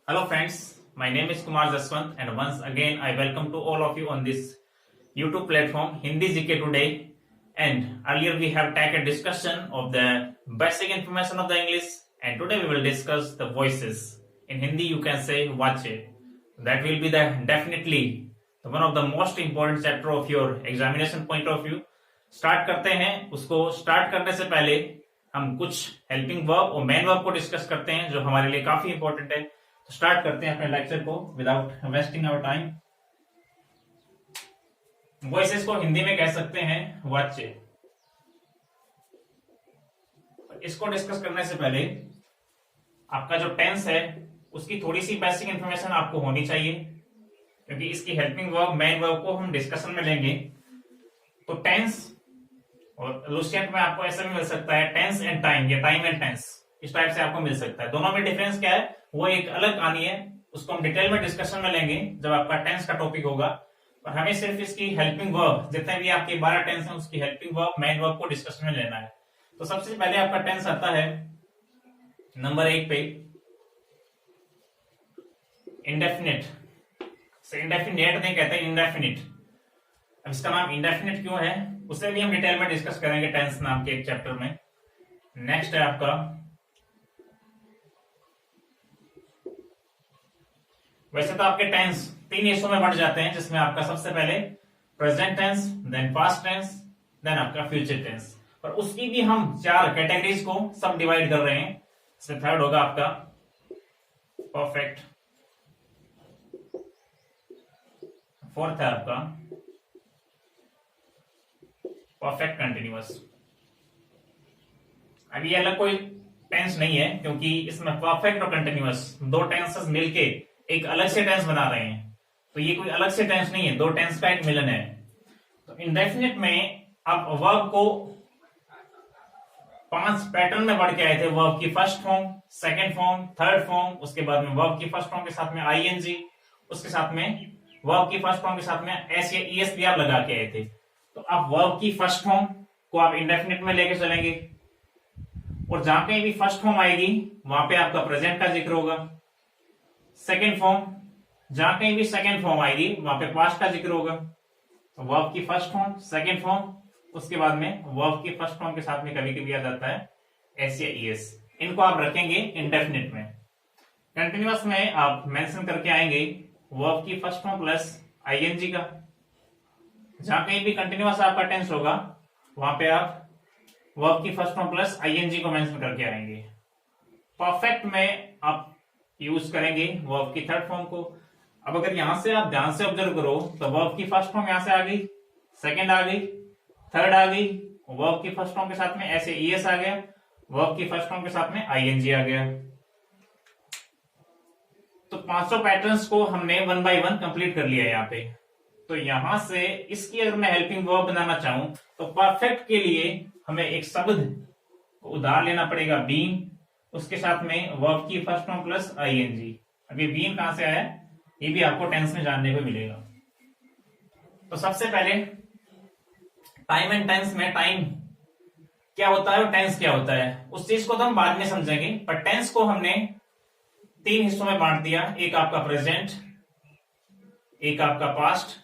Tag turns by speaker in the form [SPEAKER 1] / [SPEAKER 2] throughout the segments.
[SPEAKER 1] Hello friends, my name is Kumar Jaswant and once again I welcome to all of you on this YouTube platform Hindi GK Today. And earlier we have taken a discussion of the basic information of the English, and today we will discuss the voices. In Hindi you can say vache. That will be the definitely one of the most important chapter of your examination point of view. Start करते हैं। उसको start करने से पहले हम कुछ helping verb और main verb को डिस्कस करते हैं जो हमारे लिए काफी इंपॉर्टेंट है। तो स्टार्ट करते हैं अपने लेक्चर को without wasting our time. Voices को हिंदी में कह सकते हैं वाच्य। इसको डिस्कस करने से पहले आपका जो टेंस है उसकी थोड़ी सी बेसिक इंफॉर्मेशन आपको होनी चाहिए, क्योंकि इसकी हेल्पिंग वर्ब मेन वर्ब को हम डिस्कशन में लेंगे। तो टेंस और लुसिएंट में आपको ऐसा भी मिल सकता है टेंस एंड टाइम या टाइम एंड टेंस, इस टाइप से आपको मिल सकता है। दोनों में डिफरेंस क्या है वो एक अलग कहानी है, उसको हम डिटेल में डिस्कशन में लेंगे जब आपका टेंस का टॉपिक होगा। और हमें सिर्फ इसकी हेल्पिंग वर्ब, जितने भी आपके 12 टेंस हैं उसकी हेल्पिंग वर्ब मेन वर्ब को डिस्कशन में लेना है। तो सबसे पहले आपका टेंस आता है नंबर 1 पे इंडेफिनिट। इंडेफिनिट नहीं कहते, इंडेफिनिट। अब इसका नाम इंडेफिनिट क्यों है उसे भी हम डिटेल में डिस्कस करेंगे टेंस नाम के एक चैप्टर में। नेक्स्ट है आपका वैसे तो आपके टेंस 3 हिस्सों में बढ़ जाते हैं, जिसमें आपका सबसे पहले present tense, then past tense, then आपका फ्यूचर टेंस। और उसकी भी हम 4 कैटेगरीज को सब डिवाइड कर रहे हैं। इसमें थर्ड होगा आपका परफेक्ट, फोर्थ है आपका परफेक्ट कंटिन्यूअस। अब ये अलग कोई टेंस नहीं है, क्योंकि इसमें परफेक्ट और कंटिन्यूअस 2 टेंसेस मिलके एक अलग से टेंस बना रहे हैं। तो ये कोई अलग से टेंस नहीं है, 2 टेंस का एक मिलन है। तो इंडेफिनिट में आप वर्ब को 5 पैटर्न में बढ़ के आए थे। वर्ब की first form, second form, third form, उसके बाद में वर्ब की फर्स्ट फॉर्म के साथ में आईएनजी, उसके साथ में वर्ब की फर्स्ट फॉर्म के साथ में एस या ईएस भी आप लगा के आए थे। तो आप वर्ब की फर्स्ट फॉर्म को आप इंडेफिनिट में लेके चलेंगे, और जहां कहीं भी फर्स्ट फॉर्म आएगी वहां पे आपका प्रेजेंट का जिक्र होगा। सेकेंड फॉर्म, जहां कहीं भी सेकेंड फॉर्म आएगी वहां पे पास्ट का जिक्र होगा। तो वर्ब की फर्स्ट फॉर्म, सेकेंड फॉर्म, उसके बाद में वर्ब की फर्स्ट फॉर्म के साथ में कभी कभी आ जाता है एस या ईएस। इनको आप रखेंगे इंडेफिनिट में। कंटिन्यूअस में आप मेंशन करके आएंगे वर्ब की फर्स्ट फॉर्म प्लस आईएनजी का। जहां कहीं भी कंटिन्यूअस आपका टेंस होगा वहां पे आप वर्ब की फर्स्ट फॉर्म प्लस आईएनजी को मेंशन करके आएंगे। परफेक्ट में आप यूज करेंगे वर्ब की थर्ड फॉर्म को। अब अगर यहां से आप ध्यान से ऑब्जर्व करो तो वर्ब की फर्स्ट फॉर्म यहां से आ गई, सेकंड आ गई, थर्ड आ गई, वर्ब की फर्स्ट फॉर्म के साथ में ऐसे ईएस आ गया, वर्ब की फर्स्ट फॉर्म के साथ में आईएनजी आ गया। तो 500 पैटर्न्स को हमने 1 बाय 1 कंप्लीट कर लिया यहाँ पे। तो यहां से इसकी अगर मैं हेल्पिंग वर्ब बनाना चाहूं तो परफेक्ट के लिए हमें एक शब्द को उधार लेना पड़ेगा, बीन, उसके साथ में वर्ब की फर्स्ट फॉर्म प्लस आईएनजी। अब ये बीन कहां से आया ये भी आपको टेंस में जानने को मिलेगा। तो सबसे पहले टाइम एंड टेंस में टाइम क्या होता है और टेंस क्या होता है उस चीज को तो हम बाद में समझेंगे, पर टेंस को हमने 3 हिस्सों में बांट दिया। एक आपका प्रेजेंट, एक आपका पास्ट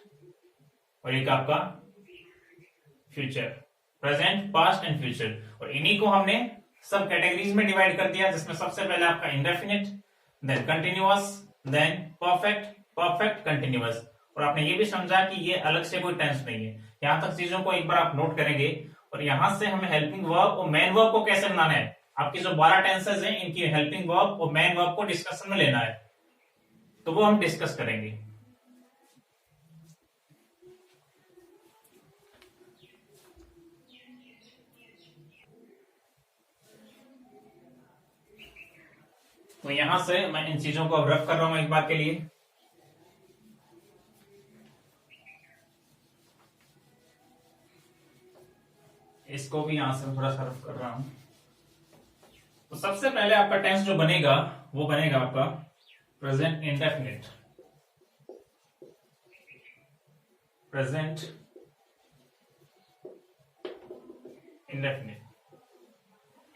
[SPEAKER 1] और एक आपका future. Present, past and future, और इन्हीं को हमने सब कैटेगरीज में डिवाइड कर दिया, जिसमें सबसे पहले आपका indefinite, then continuous, then perfect, perfect continuous. और आपने ये भी समझा कि ये अलग से कोई टेंस नहीं है। यहां तक चीजों को एक बार आप नोट करेंगे, और यहां से हमें हेल्पिंग वर्ब और मेन वर्ब को कैसे बनाना है, आपकी जो 12 टेंसेस हैं इनकी हेल्पिंग वर्ब और मेन वर्ब को डिस्कशन में लेना है, तो वो हम डिस्कस करेंगे। तो यहां से मैं इन चीजों को अब रफ कर रहा हूं एक बार के लिए। इसको भी यहां से थोड़ा सा रफ कर रहा हूं। तो सबसे पहले आपका टेंस जो बनेगा वो बनेगा आपका प्रेजेंट इंडेफिनिट। प्रेजेंट इंडेफिनिट,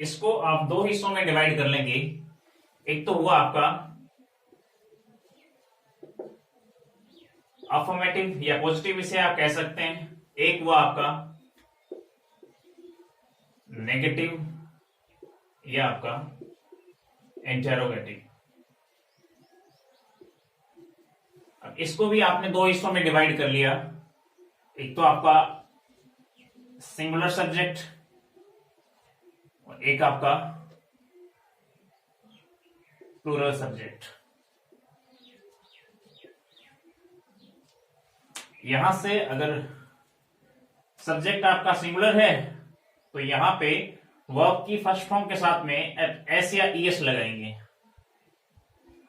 [SPEAKER 1] इसको आप 2 हिस्सों में डिवाइड कर लेंगे। एक तो हुआ आपका अफर्मेटिव या पॉजिटिव इसे आप कह सकते हैं, एक हुआ आपका नेगेटिव या आपका इंटेरोगेटिव। अब इसको भी आपने दो हिस्सों में डिवाइड कर लिया, एक तो आपका सिंगुलर सब्जेक्ट और एक आपका प्लूरल सब्जेक्ट। यहां से अगर सब्जेक्ट आपका सिंगुलर है तो यहां पे वर्ब की फर्स्ट फॉर्म के साथ में एस या ईएस लगाएंगे।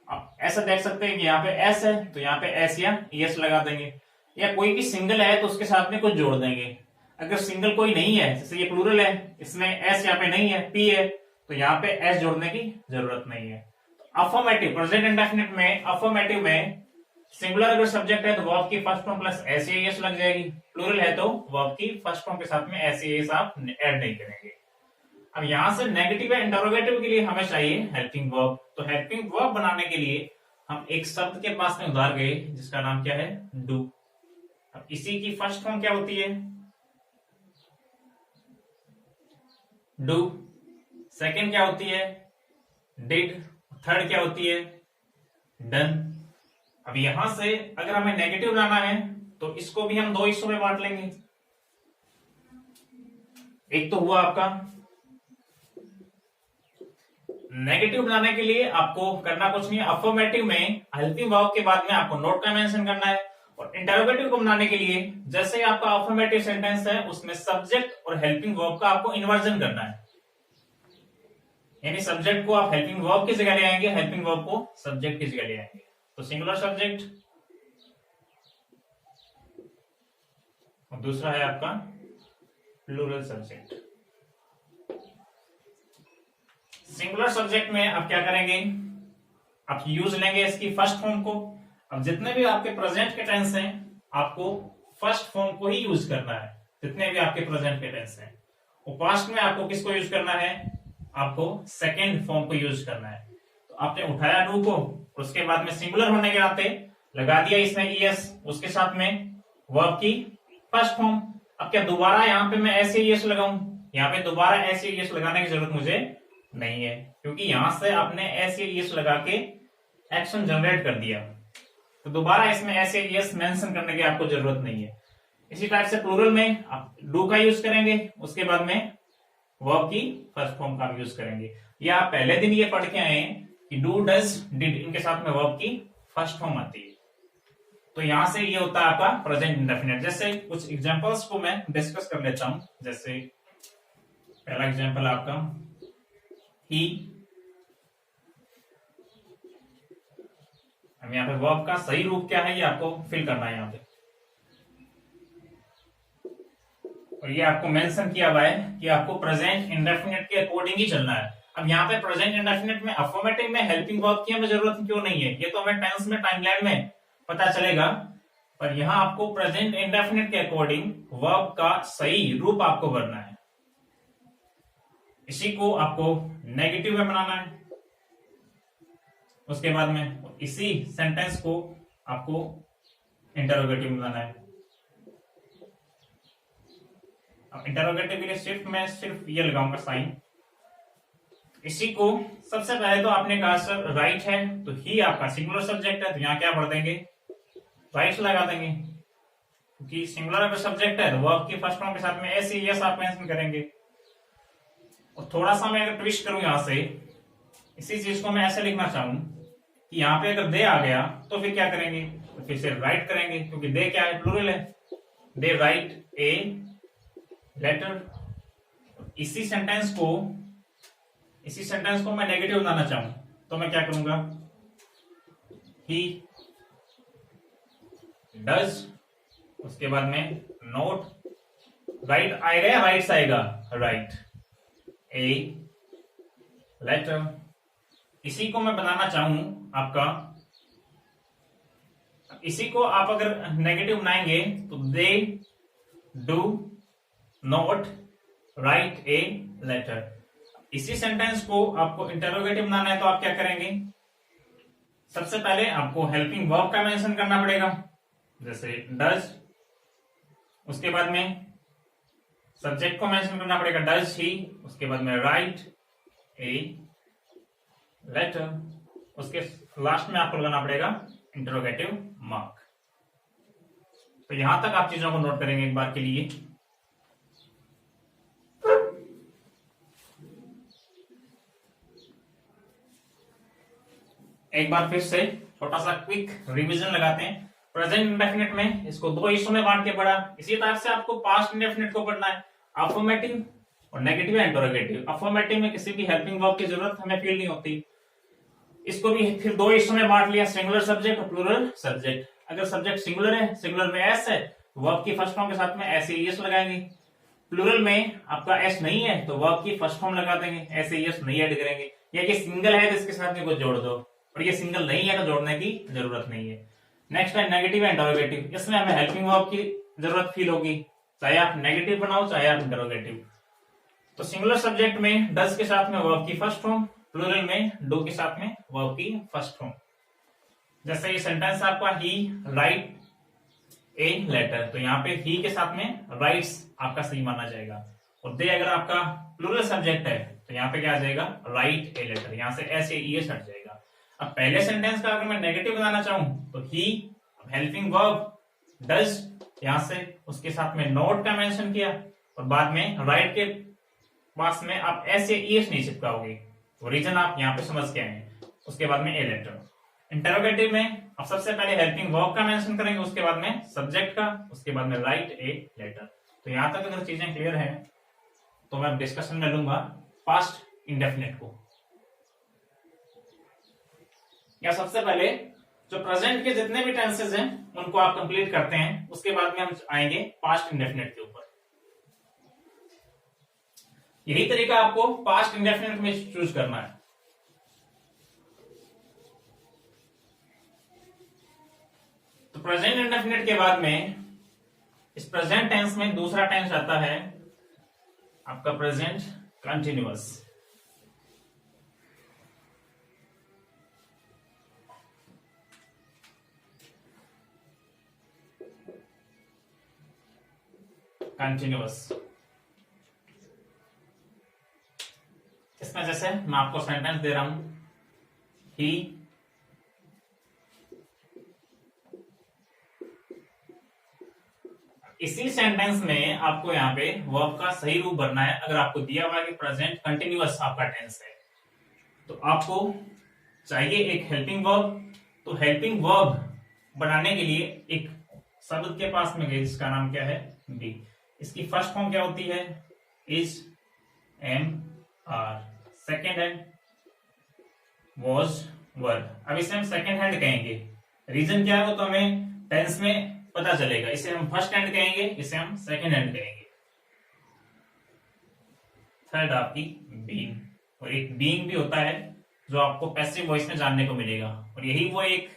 [SPEAKER 1] आप ऐसा देख सकते हैं कि यहाँ पे एस है तो यहाँ पे एस या ईएस लगा देंगे, या कोई भी सिंगल है तो उसके साथ में कुछ जोड़ देंगे। अगर सिंगल कोई नहीं है, जैसे ये प्लूरल है, इसमें एस यहाँ पे नहीं है, पी है, तो यहाँ पे एस जोड़ने की जरूरत नहीं है। अफर्मेटिव प्रेजेंट इंडेफिनिट में, अफर्मेटिव में सिंगुलर अगर सब्जेक्ट है तो वर्ब की फर्स्ट फॉर्म प्लस एस या ईएस लग जाएगी, प्लूरल है तो वर्ब की फर्स्ट फॉर्म के साथ में एस या ईएस आप ऐड नहीं करेंगे। अब यहां से नेगेटिव या इंटरोगेटिव के लिए हमें चाहिए हेल्पिंग वर्ब, तो हेल्पिंग वर्ब बनाने के लिए हम एक शब्द के पास में उधार गए जिसका नाम क्या है, डू। अब इसी की फर्स्ट फॉर्म क्या होती है, डू। सेकंड क्या होती है, डिड। थर्ड क्या होती है, डन। अब यहां से अगर हमें नेगेटिव लाना है तो इसको भी हम दो हिस्सों में बांट लेंगे। एक तो हुआ आपका नेगेटिव बनाने के लिए आपको करना कुछ नहीं है, अफर्मेटिव में हेल्पिंग वर्ब के बाद में आपको नोट का मेंशन करना है, और इंटरोगेटिव को बनाने के लिए जैसे ही आपका अफर्मेटिव सेंटेंस है उसमें सब्जेक्ट और हेल्पिंग वर्ब का आपको इन्वर्जन करना है, यानी सब्जेक्ट को आप हेल्पिंग वर्ब की जगह ले आएंगे, हेल्पिंग वर्ब को सब्जेक्ट की जगह ले आएंगे। तो सिंगुलर सब्जेक्ट और दूसरा है आपका प्लूरल सब्जेक्ट। सिंगुलर सब्जेक्ट में आप क्या करेंगे, आप यूज लेंगे इसकी फर्स्ट फॉर्म को। अब जितने भी आपके प्रेजेंट के टेंस हैं आपको फर्स्ट फॉर्म को ही यूज करना है, जितने भी आपके प्रेजेंट के टेंस हैं। और पास्ट में आपको किसको यूज करना है, आपको सेकेंड फॉर्म को यूज करना है। तो आपने उठाया डू को, उसके बाद में सिंगुलर होने के नाते लगा दिया इसमें ईएस, उसके साथ में वर्ब की फर्स्ट फॉर्म। अब क्या दोबारा यहाँ पे मैं ऐसे ईएस लगाऊं, यहाँ पे दोबारा ऐसे ईएस लगाने की जरूरत मुझे नहीं है, क्योंकि यहां से आपने ऐसे ईएस लगा के एक्शन जनरेट कर दिया, तो दोबारा इसमें ऐसे ईएस मेंशन करने की आपको जरूरत नहीं है। इसी टाइप से प्लूरल में आप डू का यूज करेंगे, उसके बाद में वर्ब की फर्स्ट फॉर्म का यूज करेंगे। या आप पहले दिन ये पढ़ के आए कि डू, डज, डिड, इनके साथ में वर्ब की फर्स्ट फॉर्म आती है। तो यहां से ये होता है आपका प्रेजेंट इंडेफिनिट। जैसे कुछ एग्जांपल्स को मैं डिस्कस कर लेता हूं। जैसे पहला एग्जांपल आपका ही, हम यहाँ पे वर्ब का सही रूप क्या है ये आपको फिल करना है यहाँ पे, और ये आपको मेंशन किया हुआ है कि आपको प्रेजेंट इंडेफिनिट के अकॉर्डिंग ही चलना है। अब यहाँ पे प्रेजेंट इंडेफिनिट में अफर्मेटिव में हेल्पिंग वर्ब की हमें जरूरत क्यों नहीं है, ये तो हमें टेंस में टाइमलाइन में पता चलेगा, पर यहाँ आपको प्रेजेंट इंडेफिनिट के अकॉर्डिंग वर्ब का सही रूप आपको भरना है। इसी को आपको नेगेटिव में बनाना है, उसके बाद में इसी सेंटेंस को आपको इंटरोगेटिव में बनाना है। अब इंटरोगेटिव के लिए सिर्फ ये लगाऊंगा साइन। इसी को सबसे पहले तो आपने कहा सर राइट है, तो ही आपका सिंगुलर सब्जेक्ट है, तो यहाँ क्या भर देंगे, राइट लगा देंगे, क्योंकि सिंगुलर अगर सब्जेक्ट है तो वर्ब की फर्स्ट फॉर्म के साथ में ऐसे यस आप मेंशन करेंगे। और थोड़ा सा मैं अगर ट्विस्ट करूं यहां से, इसी चीज को मैं ऐसे लिखना चाहूं कि यहाँ पे अगर दे आ गया तो फिर क्या करेंगे, तो फिर से राइट करेंगे, क्योंकि दे क्या है, प्लूरल है। दे राइट ए लेटर। इसी सेंटेंस को मैं नेगेटिव बनाना चाहूं तो मैं क्या करूंगा, ही डज, उसके बाद में नोट, राइट आएगा या राइट्स आएगा, राइट ए लेटर। इसी को मैं बनाना चाहूं आपका, इसी को आप अगर नेगेटिव बनाएंगे तो they do not write a letter. इसी सेंटेंस को आपको इंटरोगेटिव बनाना है तो आप क्या करेंगे, सबसे पहले आपको हेल्पिंग वर्ब का मेंशन करना पड़ेगा, जैसे डज, उसके बाद में सब्जेक्ट को मेंशन करना पड़ेगा डज ही, उसके बाद में राइट ए लेटर, उसके लास्ट में आपको लगाना पड़ेगा इंटरोगेटिव मार्क। तो यहां तक आप चीजों को नोट करेंगे एक बार के लिए। एक बार फिर से छोटा सा क्विक रिवीजन लगाते हैं। प्रेजेंट इंडेफिनिट में इसको दो हिस्सों में बांट के पढ़ा। इसी तरह से आपको पास्ट इंडेफिनिट को पढ़ना है, अफर्मेटिव और नेगेटिव इंटरोगेटिव। अफर्मेटिव में किसी भी हेल्पिंग वर्ब की जरूरत हमें फील नहीं होती। इसको भी फिर दो हिस्सों में बांट लिया, सिंगुलर सब्जेक्ट और प्लूरल सब्जेक्ट। अगर सब्जेक्ट सिंगुलर है, सिंगुलर में एस है, वर्ब की फर्स्ट फॉर्म के साथ में एस एस लगाएंगे। प्लूरल में आपका एस नहीं है तो वर्ब की फर्स्ट फॉर्म लगा देंगे, एस एस नहीं ऐड करेंगे। या कि सिंगल है तो इसके साथ में कुछ जोड़ दो, और ये सिंगल नहीं है तो जोड़ने की जरूरत नहीं है। नेक्स्ट है नेगेटिव इंटरोगेटिव। इसमें हमें हेल्पिंग वर्ब की जरूरत फील होगी, चाहे आप नेगेटिव बनाओ चाहे आप इंटरोगेटिव। तो सिंगुलर सब्जेक्ट में डज के साथ में वर्ब की फर्स्ट फॉर्म, प्लूरल में डू के साथ में वर्ब की फर्स्ट फॉर्म। जैसे ये सेंटेंस आपका ही राइट ए लेटर, तो यहाँ पे ही के साथ में राइट्स आपका सही माना जाएगा। और दे अगर आपका प्लूरल सब्जेक्ट है तो यहाँ पे क्या आ जाएगा राइट ए लेटर, यहाँ से एस ए एस हट जाएगा। अब पहले सेंटेंस का अगर मैं नेगेटिव बनाना चाहूं तो ही हेल्पिंग वर्ब डज, यहां से उसके साथ में नोट का मेंशन किया और बाद में राइट के पास में आप एस ए एस नहीं चिपकाओगे, तो रीजन आप यहाँ पे समझ के आए हैं। उसके बाद में ए लेटर। इंटरोगेटिव में अब सबसे पहले हेल्पिंग वर्ब का मेंशन करेंगे, उसके बाद में सब्जेक्ट का, उसके बाद में राइट ए लेटर। तो यहां तक अगर चीजें क्लियर हैं तो मैं डिस्कशन में लूंगा पास्ट इंडेफिनिट को। या सबसे पहले जो प्रेजेंट के जितने भी टेंसेस हैं उनको आप कंप्लीट करते हैं, उसके बाद में हम आएंगे पास्ट इंडेफिनिट के ऊपर। यही तरीका आपको पास्ट इंडेफिनिट में चूज करना है। तो प्रेजेंट इंडेफिनिट के बाद में इस प्रेजेंट टेंस में दूसरा टेंस आता है आपका प्रेजेंट कंटिन्यूअस। कंटिन्यूअस इसमें जैसे मैं आपको सेंटेंस दे रहा हूं, ही इसी सेंटेंस में आपको यहाँ पे वर्ब का सही रूप भरना है। अगर आपको दिया हुआ है कि प्रेजेंट कंटिन्यूअस आपका टेंस है तो आपको चाहिए एक हेल्पिंग वर्ब। तो हेल्पिंग वर्ब बनाने के लिए एक शब्द के पास में गए जिसका नाम क्या है बी। इसकी फर्स्ट फॉर्म क्या होती है is, am, are. Second hand was, were. अब इसे हम सेकेंड हैंड कहेंगे, रीजन क्या है वो तो हमें टेंस में पता चलेगा। इसे हम फर्स्ट हैंड कहेंगे, इसे हम सेकेंड हैंड कहेंगे। थर्ड आपकी बीइंग, और एक बीइंग भी होता है जो आपको पैसिव वॉइस में जानने को मिलेगा। और यही वो एक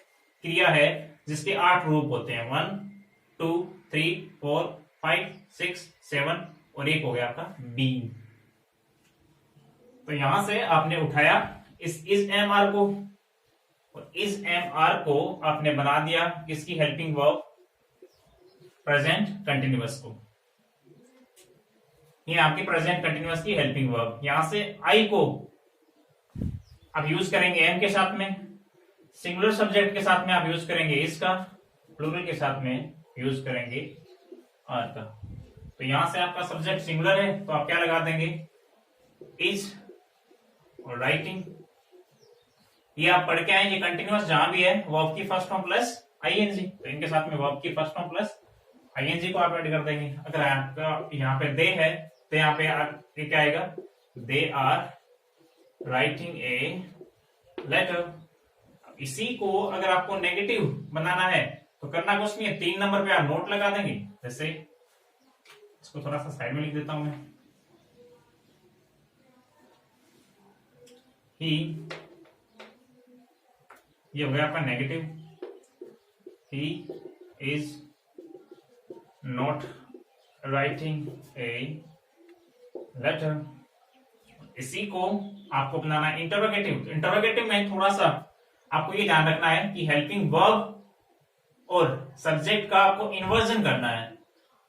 [SPEAKER 1] क्रिया है जिसके 8 रूप होते हैं, 1 2 3 4 5 6 7, और एक हो गया आपका बीइंग। तो यहां से आपने उठाया इस इज एम आर को, और इज एम आर को आपने बना दिया किसकी हेल्पिंग वर्ब, प्रेजेंट कंटिन्यूअस को। ये आपकी प्रेजेंट कंटिन्यूअस की हेल्पिंग वर्ब। यहां से आई को आप यूज करेंगे एम के साथ में, सिंगुलर सब्जेक्ट के साथ में आप यूज करेंगे इसका, प्लूरल के साथ में यूज करेंगे आर का। तो यहां से आपका सब्जेक्ट सिंगुलर है तो आप क्या लगा देंगे इज, और राइटिंग। ये आप पढ़ के आए, ये कंटिन्यूअस जहां भी है वर्ब की फर्स्ट फॉर्म प्लस आईएनजी, तो इनके साथ में वर्ब की फर्स्ट फॉर्म प्लस आईएनजी को आप ऐड कर देंगे। अगर आपका यहाँ पे दे है तो यहाँ पे क्या आएगा, they are writing a letter. इसी को अगर आपको नेगेटिव बनाना है तो करना कुछ नहीं है, 3 नंबर पे आप नोट लगा देंगे। जैसे इसको थोड़ा सा साइड में लिख देता हूं मैं, ही, ये हो गया आपका negative, he is not writing a letter. इसी को आपको बनाना है इंटरोगेटिव। इंटरोगेटिव में थोड़ा सा आपको ये ध्यान रखना है कि हेल्पिंग वर्ब और सब्जेक्ट का आपको इन्वर्जन करना है,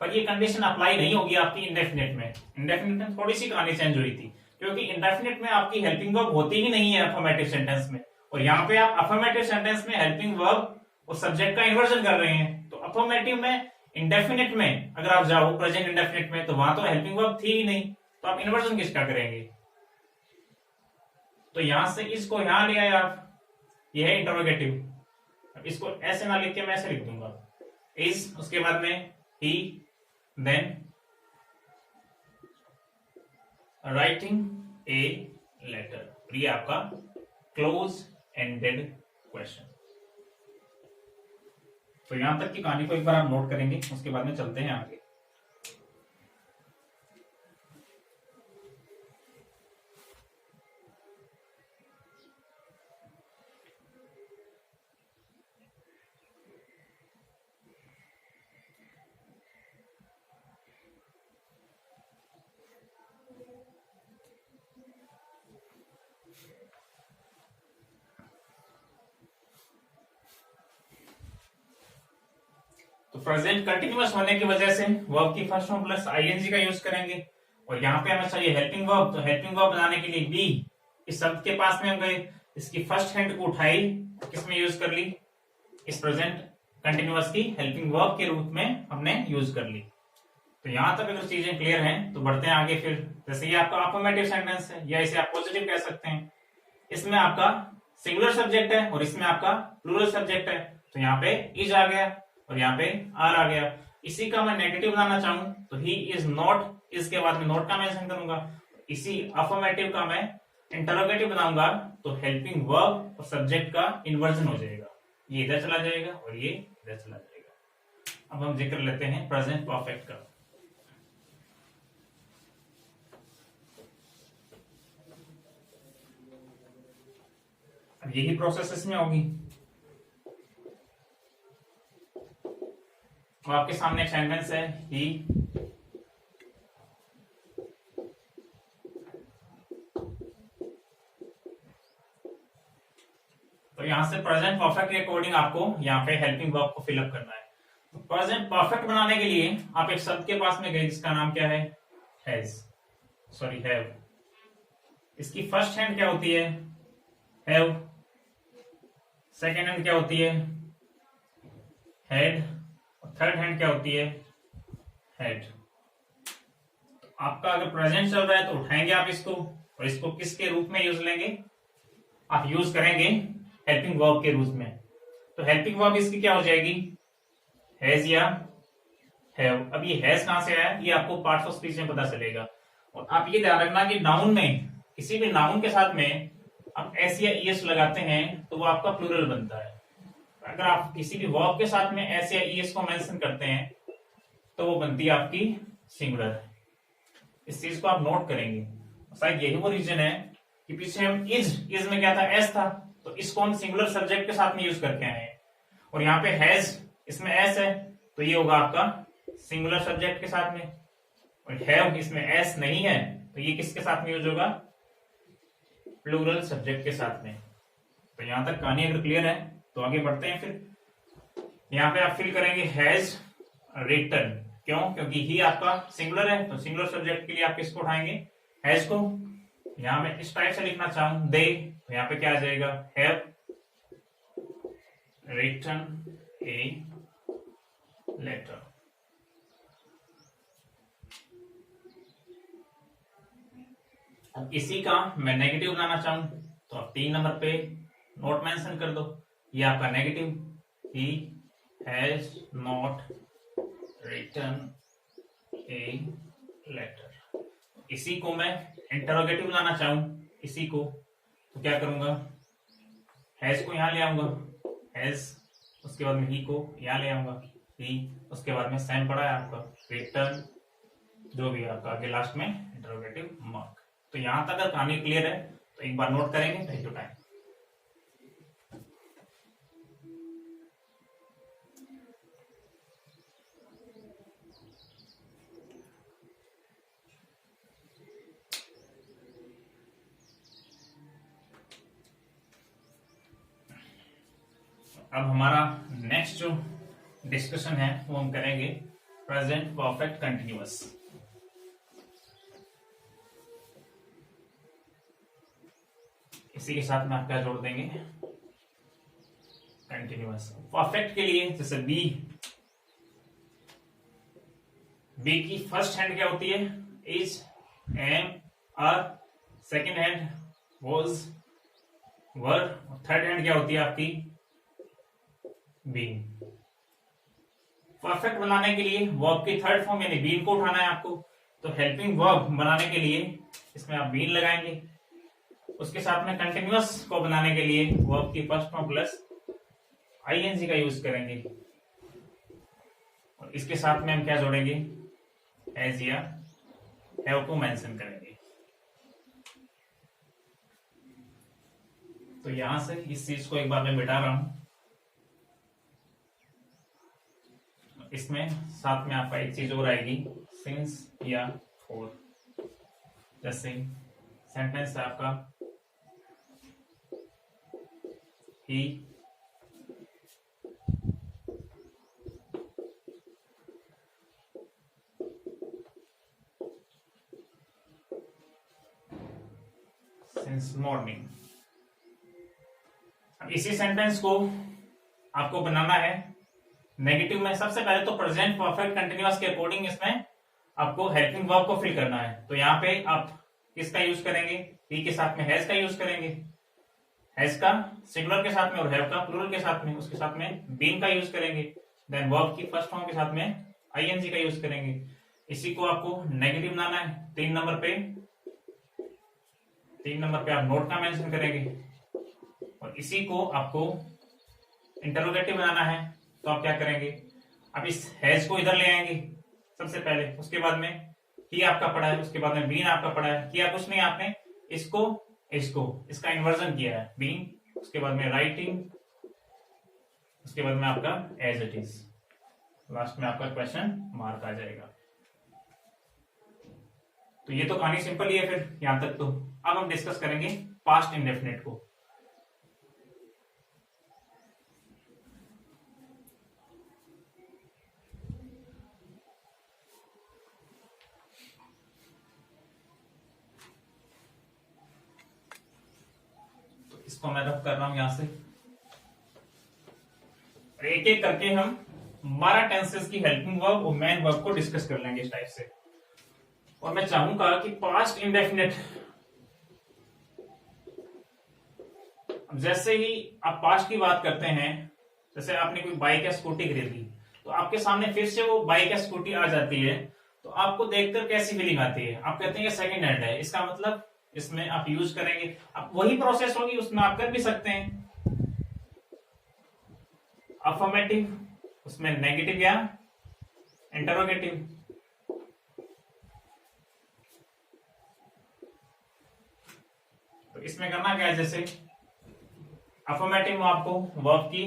[SPEAKER 1] पर ये कंडीशन अप्लाई नहीं होगी आपकी इंडेफिनिट में। इंडेफिनिट में थोड़ी सी कहानी चेंज हुई थी, क्योंकि इंडेफिनिट में आपकी हेल्पिंग वर्ब होती ही नहीं है अफर्मेटिव सेंटेंस में, और यहाँ पे आप अफर्मेटिव सेंटेंस में हेल्पिंग वर्ब और सब्जेक्ट का इन्वर्जन कर रहे हैं। तो अफर्मेटिव में इंडेफिनिट में अगर आप जाओ प्रेजेंट इंडेफिनिट में, तो वहां तो हेल्पिंग वर्ब थी ही नहीं, तो आप इन्वर्जन किसका करेंगे? तो यहां से इसको यहां ले आए आप, यह है इंटरोगेटिव। अब इसको ऐसे ना लिख के मैं ऐसे लिख दूंगा, इज, उसके बाद में ही, देन राइटिंग ए लेटर। ये आपका क्लोज एंडेड क्वेश्चन। तो यहां तक की कहानी को एक बार आप नोट करेंगे, उसके बाद में चलते हैं आगे। तो प्रेजेंट कंटिन्यूअस होने की वजह से वर्ब की फर्स्ट फॉर्म प्लस आईएनजी का यूज करेंगे, और यहाँ पे हमें चाहिए हेल्पिंग वर्ब। तो हेल्पिंग वर्ब बनाने के लिए बी, इस शब्द के पास में हम गए, इसकी फर्स्ट हैंड को उठाई, किसमें यूज कर ली? इस प्रेजेंट कंटिन्यूअस की हेल्पिंग वर्ब के रूप में हमने यूज कर ली। तो यहां तक अगर चीजें क्लियर हैं तो बढ़ते हैं आगे। फिर जैसे ये आपका अफर्मेटिव सेंटेंस है, या इसे आप पॉजिटिव कह सकते हैं। इसमें आपका सिंगुलर सब्जेक्ट है और इसमें आपका प्लूरल सब्जेक्ट है। तो यहाँ पे इज आ गया और यहाँ पे आर आ गया। इसी का मैं नेगेटिव बनाना चाहूं तो ही इज नॉट, इसके बाद में नॉट का मेंशन करूंगा। इसी अफर्मेटिव का मैं इंटरोगेटिव बनाऊंगा तो हेल्पिंग वर्ब और सब्जेक्ट का इन्वर्जन हो जाएगा, ये इधर चला जाएगा और ये इधर चला जाएगा। अब हम जिक्र लेते हैं प्रेजेंट परफेक्ट का। अब यही प्रोसेस इसमें होगी। तो आपके सामने एक सेंटेंस है, ही तो यहां से प्रेजेंट परफेक्ट के अकॉर्डिंग आपको यहाँ पे हेल्पिंग वर्ब को फिलअप करना है। तो प्रेजेंट परफेक्ट बनाने के लिए आप एक शब्द के पास में गए जिसका नाम क्या है? Has, sorry have. इसकी फर्स्ट हैंड क्या होती है? हैव। सेकेंड हैंड क्या होती है? हैड। और थर्ड हैंड क्या होती है? हैड। तो आपका अगर प्रेजेंट चल रहा है तो उठाएंगे आप इसको, और इसको किसके रूप में यूज लेंगे? आप यूज करेंगे हेल्पिंग वर्ब के रूप में। तो हेल्पिंग वर्ब इसकी क्या हो जाएगी? हैज या हैव। अब ये हैज कहां से आया ये आपको पार्ट्स ऑफ स्पीच में पता चलेगा। और आप ये ध्यान रखना कि नाउन में, किसी भी नाउन के साथ में आप एस या ईएस लगाते हैं तो वो आपका प्लूरल बनता है। अगर आप किसी भी वर्ब के साथ में एस या ईएस को मेंशन करते हैं तो वो बनती है आपकी सिंगुलर। इस चीज को आप नोट करेंगे। शायद यही वो रीजन है कि पीछे हम इज में क्या था? एस था, तो इसको हम सिंगुलर सब्जेक्ट के साथ में यूज करके आए हैं। और यहाँ पे हैज, इसमें एस है तो ये होगा आपका सिंगुलर सब्जेक्ट के साथ में। और हैव, इसमें एस नहीं है तो ये किसके साथ में यूज होगा? प्लूरल सब्जेक्ट के साथ में। तो यहां तक कहानी अगर क्लियर है तो आगे बढ़ते हैं। फिर यहाँ पे आप फिल करेंगे हैज रिटन। क्यों? क्योंकि ही आपका सिंगुलर है, तो सिंगुलर सब्जेक्ट के लिए आप किसको उठाएंगे? हैज को। यहां मैं इस टाइप से लिखना चाहूं दे, तो यहाँ पे क्या आ जाएगा? Have written a letter. अब इसी का मैं नेगेटिव बनाना चाहूं तो आप 3 नंबर पे नोट मेंशन कर दो, ये आपका negative, he has not written a letter. इसी को मैं इंटरोगेटिव बनाना चाहूं, इसी को, तो क्या करूंगा? हैज को यहां ले आऊंगा, हैज, उसके बाद में ही को यहां ले आऊंगा, ही, उसके बाद में सेम पड़ा है आपका रिटर्न, जो भी आपका आगे लास्ट में इंटरोगेटिव मार्क। तो यहां तक अगर कहानी क्लियर है तो एक बार नोट करेंगे, टेक योर टाइम। अब हमारा नेक्स्ट जो डिस्कशन है वो हम करेंगे प्रेजेंट परफेक्ट कंटिन्यूअस। इसी के साथ में आप क्या जोड़ देंगे, कंटिन्यूअस। परफेक्ट के लिए जैसे बी, बी की फर्स्ट हैंड क्या होती है, is, am, are, second hand was, were, third hand क्या होती है आपकी, बीन। परफेक्ट बनाने के लिए वर्ब की थर्ड फॉर्म यानी बीन को उठाना है आपको, तो हेल्पिंग वर्ब बनाने के लिए इसमें आप बीन लगाएंगे। उसके साथ में कंटिन्यूअस को बनाने के लिए वर्ब की फर्स्ट फॉर्म प्लस आईएनजी का यूज करेंगे, और इसके साथ में हम क्या जोड़ेंगे, एज या हैव को मेंशन करेंगे। तो यहां से इस चीज को एक बार मैं मिटा रहा हूं। इसमें साथ में आपका एक चीज और आएगी, सिंस या फॉर। जैसे सेंटेंस है आपका, ही सिंस मॉर्निंग। अब इसी सेंटेंस को आपको बनाना है नेगेटिव में। सबसे पहले तो प्रेजेंट परफेक्ट कंटिन्यूअस के अकॉर्डिंग इसमें आपको हेल्पिंग वर्ब को फिल करना है। तो यहाँ पे आप किसका यूज करेंगे, ही के साथ में हैज का यूज करेंगे, हैज का सिंगुलर के साथ में और हैव का प्लूरल के साथ में, उसके साथ में बीन का यूज करेंगे। देन वर्ब की फर्स्ट फॉर्म के साथ में आईएनजी का यूज करेंगे। इसी को आपको नेगेटिव बनाना है। 3 नंबर पे आप नोट का मेंशन करेंगे, और इसी को आपको इंटरोगेटिव बनाना है। तो आप क्या करेंगे, अब इस हैज को इधर ले आएंगे सबसे पहले, उसके बाद में ही आपका पड़ा है, उसके बाद में बीन आपका पड़ा है। किया कुछ नहीं, आपने इसका इन्वर्जन किया है, बीन, उसके बाद में राइटिंग, उसके बाद में आपका एज इट इज, लास्ट में आपका क्वेश्चन मार्क आ जाएगा। तो ये तो कहानी सिंपल ही है फिर यहां तक। तो अब हम डिस्कस करेंगे पास्ट इंडेफिनिट को। तो इसको मैं रब कर रहा हूं यहां से, एक एक करके हम 12 टेंसेस की हेल्पिंग वर्ब और मेन वर्ब को डिस्कस कर लेंगे इस टाइप से। और मैं चाहूंगा कि पास्ट इंडेफिनिट, जैसे ही आप पास्ट की बात करते हैं, जैसे आपने कोई बाइक या स्कूटी खरीदी, तो आपके सामने फिर से वो बाइक या स्कूटी आ जाती है, तो आपको देखकर कैसी फीलिंग आती है, आप कहते हैं सेकंड हैंड है। इसका मतलब इसमें आप यूज करेंगे, आप वही प्रोसेस होगी, उसमें आप कर भी सकते हैं अफर्मेटिव, उसमें नेगेटिव या इंटरोगेटिव। तो इसमें करना क्या है, जैसे अफर्मेटिव में आपको वर्ब की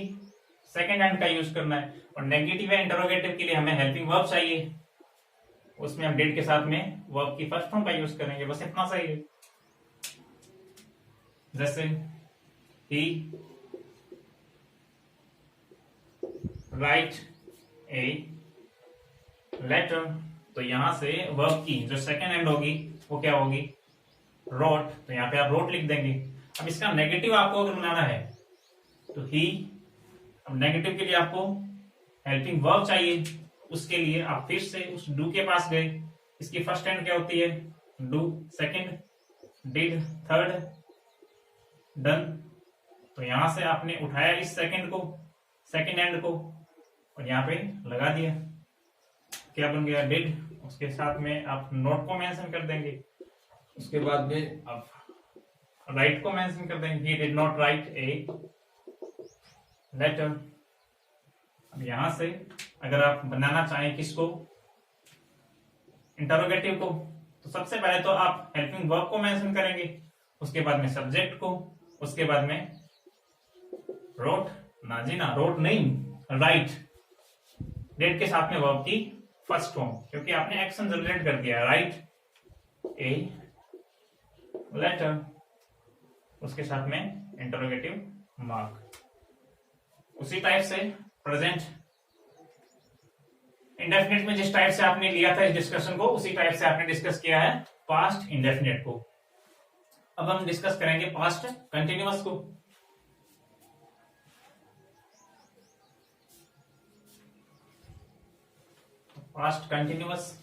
[SPEAKER 1] सेकंड हैंड का यूज करना है, और नेगेटिव या इंटरोगेटिव के लिए हमें हेल्पिंग वर्ब चाहिए, उसमें हम डिड के साथ में वर्ब की फर्स्ट फॉर्म का यूज करेंगे। बस इतना सही है। जैसे ही राइट ए लेटर, तो यहां से वर्ब की जो सेकंड हैंड होगी वो क्या होगी, रोट। तो यहाँ पे आप रोट लिख देंगे। अब इसका नेगेटिव आपको अगर बनाना है तो ही, अब नेगेटिव के लिए आपको हेल्पिंग वर्ब चाहिए, उसके लिए आप फिर से उस डू के पास गए। इसकी फर्स्ट हैंड क्या होती है, do, second did, third done. तो यहां से आपने उठाया इस सेकंड को, सेकंड हैंड को, और यहाँ पे लगा दिया, क्या बन गया, डिड। उसके साथ में आप नोट को मेंशन कर देंगे, उसके बाद में आप राइट को मेंशन कर देंगे, he did not write a letter. अब यहां से अगर आप बनाना चाहें किसको, इंटरोगेटिव को, तो सबसे पहले तो आप हेल्पिंग वर्ब को मेंशन करेंगे, उसके बाद में सब्जेक्ट को, उसके बाद में रोट, ना जी ना, रोट नहीं, राइट, डेट के साथ में वर्ब की फर्स्ट फॉर्म, क्योंकि आपने एक्शन जनरेट कर दिया, राइट ए लेटर, उसके साथ में इंटरोगेटिव मार्क। उसी टाइप से प्रेजेंट इंडेफिनिट में जिस टाइप से आपने लिया था इस डिस्कशन को, उसी टाइप से आपने डिस्कस किया है पास्ट इंडेफिनिट को। अब हम डिस्कस करेंगे पास्ट कंटिन्यूअस को। पास्ट कंटिन्यूअस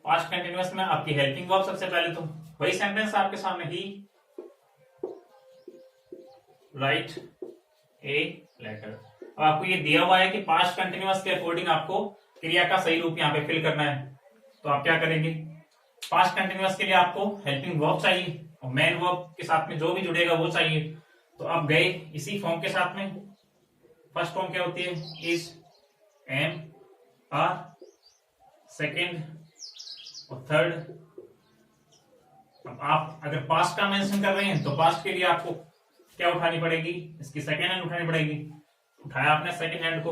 [SPEAKER 1] पास्ट कंटिन्यूअस में आपकी हेल्पिंग वर्ब सबसे पहले तो वही सेंटेंस आपके सामने, ही राइट ए लेटर। अब आपको ये दिया हुआ है कि पास्ट कंटिन्यूअस के अकॉर्डिंग आपको क्रिया का सही रूप यहाँ पे फिल करना है। तो आप क्या करेंगे, पास्ट कंटिन्यूअस के लिए आपको हेल्पिंग वर्ब चाहिए और मेन वर्ब के साथ में जो भी जुड़ेगा वो चाहिए। तो आप गए इसी फॉर्म के साथ में। फर्स्ट फॉर्म क्या होती है, इज, एम, आर, सेकेंड और थर्ड। अब आप अगर पास्ट का मेंशन कर रहे हैं तो पास्ट के लिए आपको क्या उठानी पड़ेगी, इसकी सेकेंड हैंड उठानी पड़ेगी। उठाया आपने सेकेंड हैंड को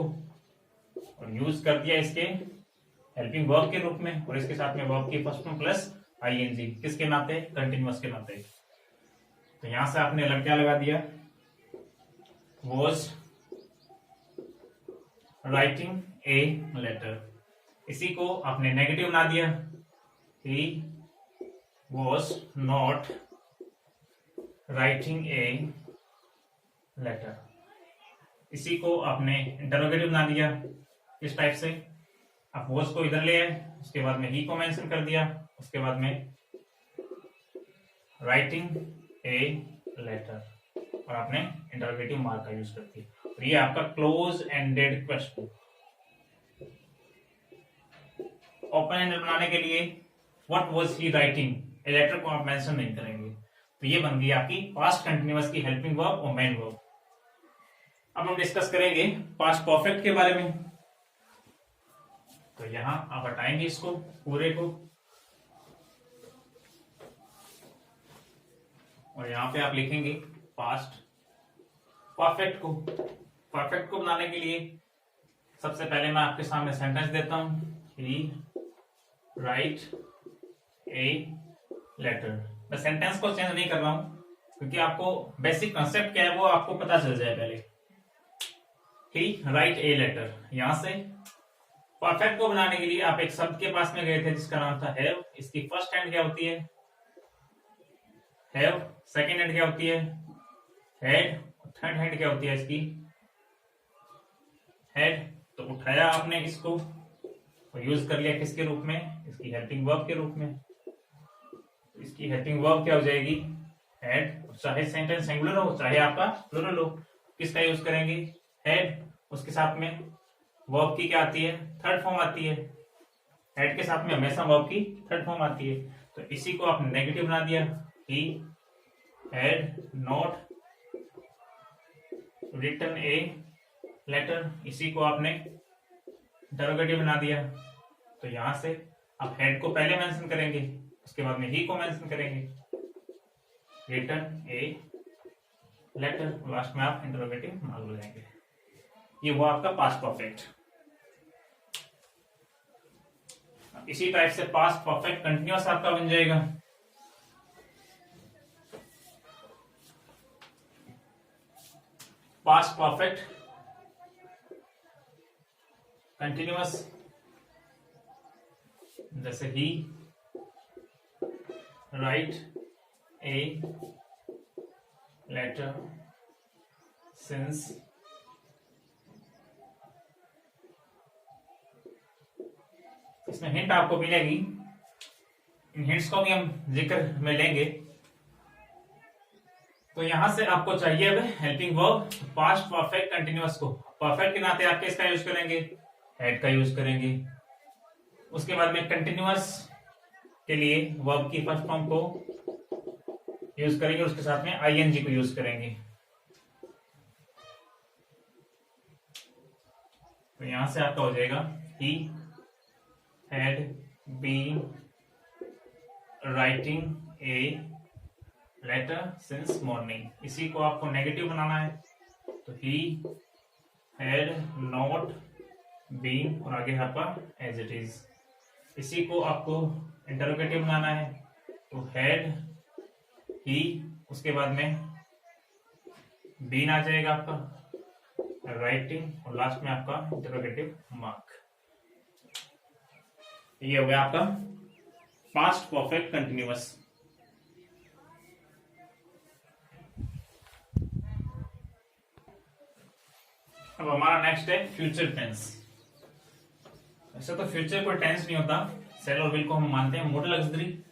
[SPEAKER 1] और यूज कर दिया इसके हेल्पिंग वर्ब के रूप में, और इसके साथ में वर्ब की फर्स्ट फॉर्म प्लस आईएनजी, किसके नाते, कंटिन्यूअस के नाते। तो यहां से आपने क्या लगा दिया, वॉज राइटिंग ए लेटर। इसी को आपने नेगेटिव बना दिया, he was not writing a letter। इसी को आपने इंटरोगेटिव बना दिया, किस टाइप से, आप was को इधर ले आए, उसके बाद में he को मेंशन कर दिया, उसके बाद में writing a letter और आपने इंटरोगेटिव मार्क का यूज कर दिया। और ये आपका close ended question. Open ended बनाने के लिए What was he writing? A letter को आप मेंशन नहीं करेंगे। तो ये बन गई आपकी पास्ट कंटिन्यूअस की हेल्पिंग वर्ब और मेन वर्ब। अब हम डिस्कस करेंगे पास्ट परफेक्ट के बारे में। तो यहां आप हटाएंगे इसको पूरे को और यहां पे आप लिखेंगे पास्ट परफेक्ट को। परफेक्ट को बनाने के लिए सबसे पहले मैं आपके सामने सेंटेंस देता हूं, he write ए लेटर। मैं सेंटेंस को चेंज नहीं कर रहा हूं क्योंकि आपको बेसिक कंसेप्ट क्या है वो आपको पता चल जाए पहले। ही राइट ए लेटर, यहां से परफेक्ट को बनाने के लिए आप एक शब्द के पास में गए थे जिसका नाम था हैव। इसकी फर्स्ट हैंड क्या होती है, हैव। सेकेंड हैंड क्या होती है, हैड। थर्ड हैंड क्या होती है इसकी, हैड। तो उठाया आपने इसको और यूज कर लिया किसके रूप में, इसकी हेल्पिंग वर्ब के रूप में। इसकी हेल्पिंग वर्ब क्या हो जाएगी, हैड। चाहे सेंटेंस सिंगुलर हो चाहे आपका प्लुरल हो, किसका यूज करेंगे, हैड। उसके साथ में वर्ब की क्या आती है, थर्ड फॉर्म आती है। हैड के साथ में हमेशा वर्ब की थर्ड फॉर्म आती है। तो इसी को आपने नेगेटिव बना दिया, he had not written a letter. इसी को आपने इंटरोगेटिव बना दिया। तो यहां से आप हेड को पहले मेंशन करेंगे, उसके बाद में ही को मेंशन करेंगे, रिटन ए लेटर। लास्ट में आप इंटरोगेटिव मार्क लगाएंगे। ये वो आपका पास्ट परफेक्ट। इसी टाइप से पास्ट परफेक्ट कंटिन्यूअस आपका बन जाएगा। पास्ट परफेक्ट कंटिन्यूअस, जैसे ही राइट ए लेटर सिंस इसमें हिंट आपको मिलेगी, इन हिंट्स को भी हम जिक्र में लेंगे। तो यहां से आपको चाहिए अब helping verb past perfect continuous को। परफेक्ट के नाते आप किसका यूज करेंगे, हेड का यूज करेंगे। उसके बाद में कंटिन्यूअस के लिए वर्ब की फर्स्ट फॉर्म को यूज करेंगे, उसके साथ में आईएनजी को यूज करेंगे। तो यहां से आपका हो जाएगा he had been writing a letter since morning. इसी को आपको नेगेटिव बनाना है। तो ही हैड नॉट बीन और आगे आपका एज इट इज। इसी को आपको इंटरोगेटिव बनाना है, तो हैड ही, उसके बाद में बीन आ जाएगा आपका राइटिंग, और लास्ट में आपका इंटरोगेटिव मार्क। ये हो गया आपका पास्ट परफेक्ट कंटिन्यूअस। अब हमारा नेक्स्ट है फ्यूचर टेंस। ऐसा तो फ्यूचर कोई टेंस नहीं होता, सेल और विल को हम मानते हैं मॉडल ऑक्सिलरी।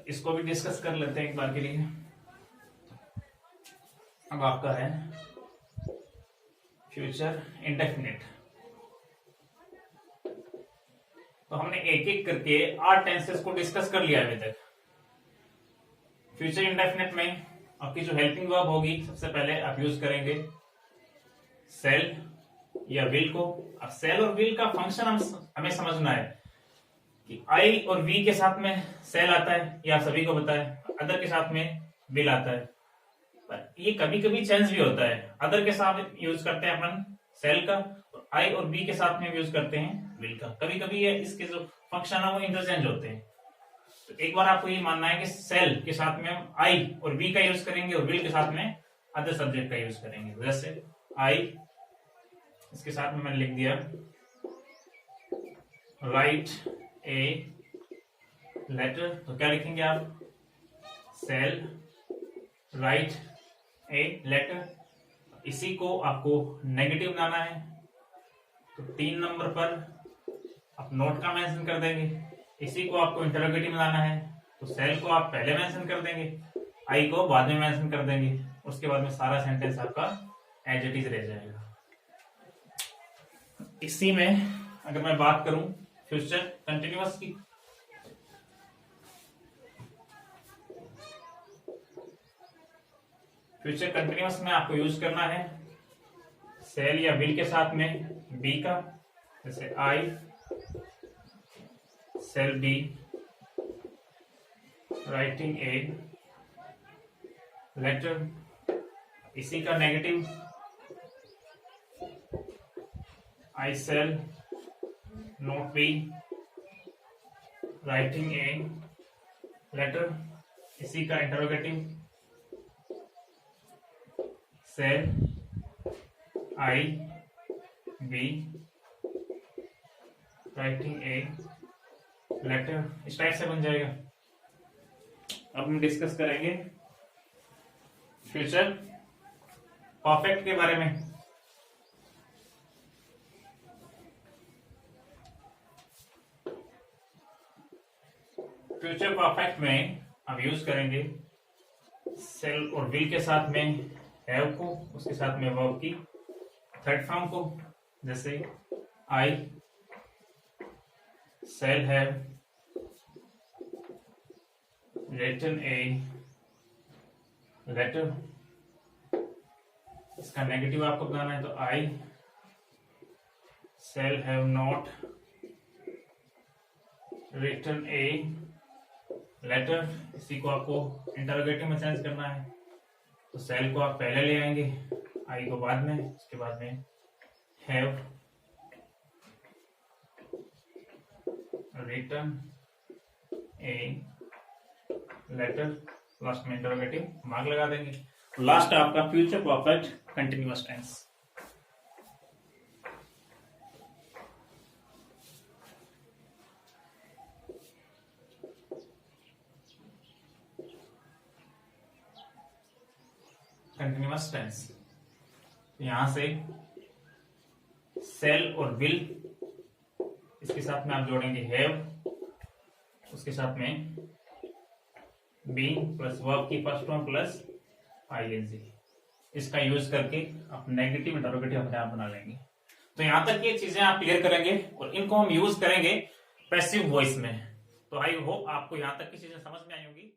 [SPEAKER 1] इसको भी डिस्कस कर लेते हैं एक बार के लिए। अब आपका है फ्यूचर इंडेफिनिट। तो हमने एक एक करके 8 टेंसेस को डिस्कस कर लिया अभी तक। फ्यूचर इंडेफिनिट में आपकी जो हेल्पिंग वर्ब होगी, सबसे पहले आप यूज करेंगे सेल या विल को। अब सेल और विल का फंक्शन हमें समझना है कि आई और वी के साथ में सेल आता है, या सभी को पता है, अदर के साथ में विल आता है। पर ये कभी कभी चेंज भी होता है, अदर के साथ यूज करते हैं अपन सेल का, और आई और बी के साथ में यूज करते हैं विल का। कभी कभी ये इसके जो फंक्शन है वो इंटरचेंज होते हैं। तो एक बार आपको ये मानना है कि सेल के साथ में हम आई और बी का यूज करेंगे, और विल के साथ में अदर सब्जेक्ट का यूज करेंगे। जैसे आई, इसके साथ में मैंने लिख दिया राइट ए लेटर, तो क्या लिखेंगे आप, सेल राइट ए लेटर। इसी को आपको नेगेटिव बनाना है, तो 3 नंबर पर आप नोट का मेंशन कर देंगे। इसी को आपको इंटरोगेटिव बनाना है, तो सेल को आप पहले मेंशन कर देंगे, आई को बाद में मेंशन कर देंगे। उसके बाद में सारा सेंटेंस आपका एज इट इज रह जाएगा। इसी में अगर मैं बात करूं फ्यूचर कंटिन्यूअस की, फ्यूचर कंटिन्यूअस में आपको यूज करना है सेल या विल के साथ में बी का। जैसे I shall be writing a letter. इसी का negative I shall not be writing a letter. इसी का interrogative shall I be writing a letter. इस टाइप से बन जाएगा। अब हम डिस्कस करेंगे फ्यूचर परफेक्ट के बारे में। फ्यूचर परफेक्ट में हम यूज करेंगे सेल और विल के साथ में हैव को, उसके साथ में वर्ब की थर्ड फॉर्म को। जैसे I shall have written a letter. इसका नेगेटिव आपको बनाना है, तो I shall have not written a letter. इसी को आपको इंटरोगेटिव में चेंज करना है, तो सेल को आप पहले ले आएंगे, आई को बाद में, उसके बाद में have written a letter, last में इंटरोगेटिव मार्क लगा देंगे। लास्ट आपका future perfect continuous tense. Continuous tense, यहां से सेल और विल, इसके साथ में आप जोड़ेंगे हैव, उसके साथ में बी प्लस वर्ब की फर्स्ट फॉर्म प्लस आईएनजी। इसका यूज करके आप नेगेटिव इंटरोगेटिव अपने आप बना लेंगे। तो यहां तक ये चीजें आप क्लियर करेंगे, और इनको हम यूज करेंगे पैसिव वॉइस में। तो आई होप आपको यहां तक की चीजें समझ में आई होंगी।